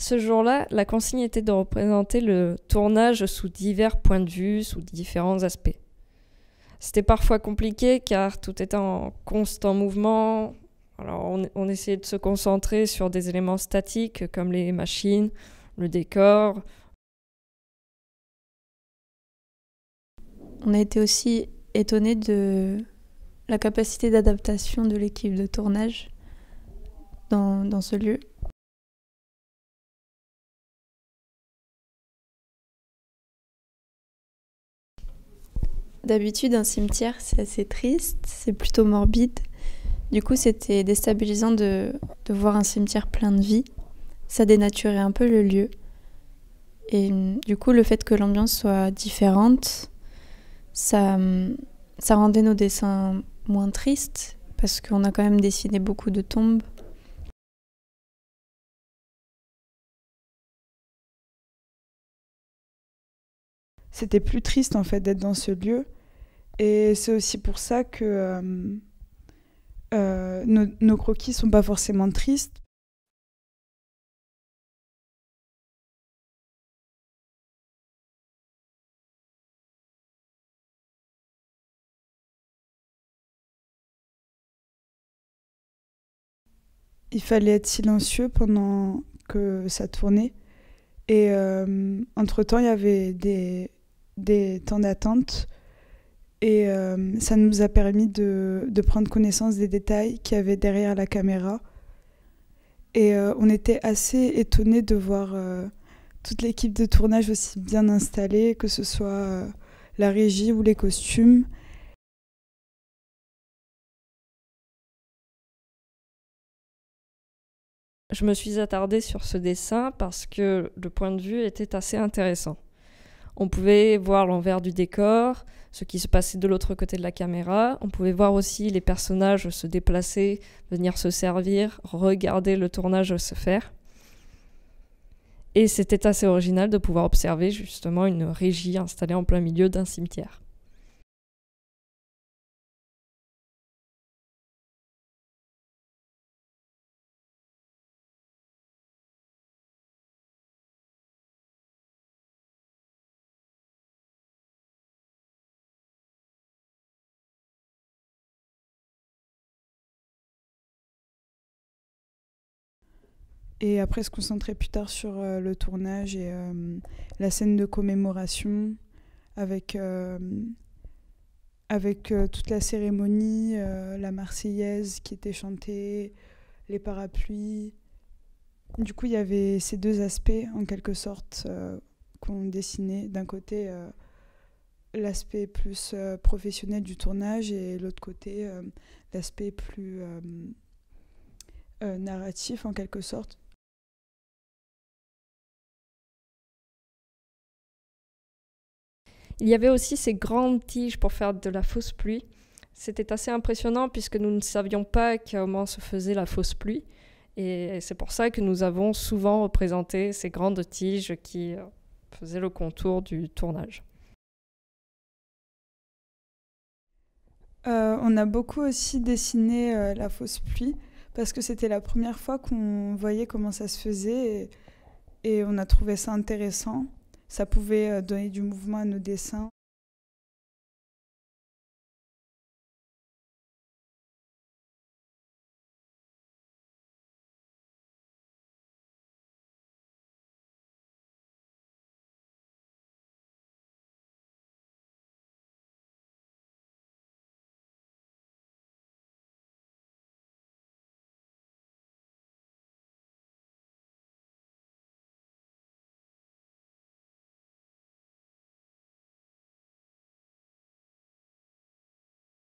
Ce jour-là, la consigne était de représenter le tournage sous divers points de vue, sous différents aspects. C'était parfois compliqué car tout était en constant mouvement. Alors on essayait de se concentrer sur des éléments statiques comme les machines, le décor. On a été aussi étonnés de la capacité d'adaptation de l'équipe de tournage dans ce lieu. D'habitude, un cimetière, c'est assez triste, c'est plutôt morbide. Du coup, c'était déstabilisant de voir un cimetière plein de vie. Ça dénaturait un peu le lieu. Et du coup, le fait que l'ambiance soit différente, ça rendait nos dessins moins tristes, parce qu'on a quand même dessiné beaucoup de tombes. C'était plus triste en fait d'être dans ce lieu. Et c'est aussi pour ça que nos croquis sont pas forcément tristes. Il fallait être silencieux pendant que ça tournait. Et entre-temps, il y avait des temps d'attente. Et ça nous a permis de prendre connaissance des détails qu'il y avait derrière la caméra. Et on était assez étonnés de voir toute l'équipe de tournage aussi bien installée, que ce soit la régie ou les costumes. Je me suis attardée sur ce dessin parce que le point de vue était assez intéressant. On pouvait voir l'envers du décor, ce qui se passait de l'autre côté de la caméra. On pouvait voir aussi les personnages se déplacer, venir se servir, regarder le tournage se faire. Et c'était assez original de pouvoir observer justement une régie installée en plein milieu d'un cimetière. Et après se concentrer plus tard sur le tournage et la scène de commémoration avec toute la cérémonie, la Marseillaise qui était chantée, les parapluies. Du coup, il y avait ces deux aspects, en quelque sorte, qu'on dessinait. D'un côté, l'aspect plus professionnel du tournage et l'autre côté, l'aspect plus narratif, en quelque sorte. Il y avait aussi ces grandes tiges pour faire de la fausse pluie. C'était assez impressionnant puisque nous ne savions pas comment se faisait la fausse pluie. Et c'est pour ça que nous avons souvent représenté ces grandes tiges qui faisaient le contour du tournage. On a beaucoup aussi dessiné la fausse pluie parce que c'était la première fois qu'on voyait comment ça se faisait et on a trouvé ça intéressant. Ça pouvait donner du mouvement à nos dessins.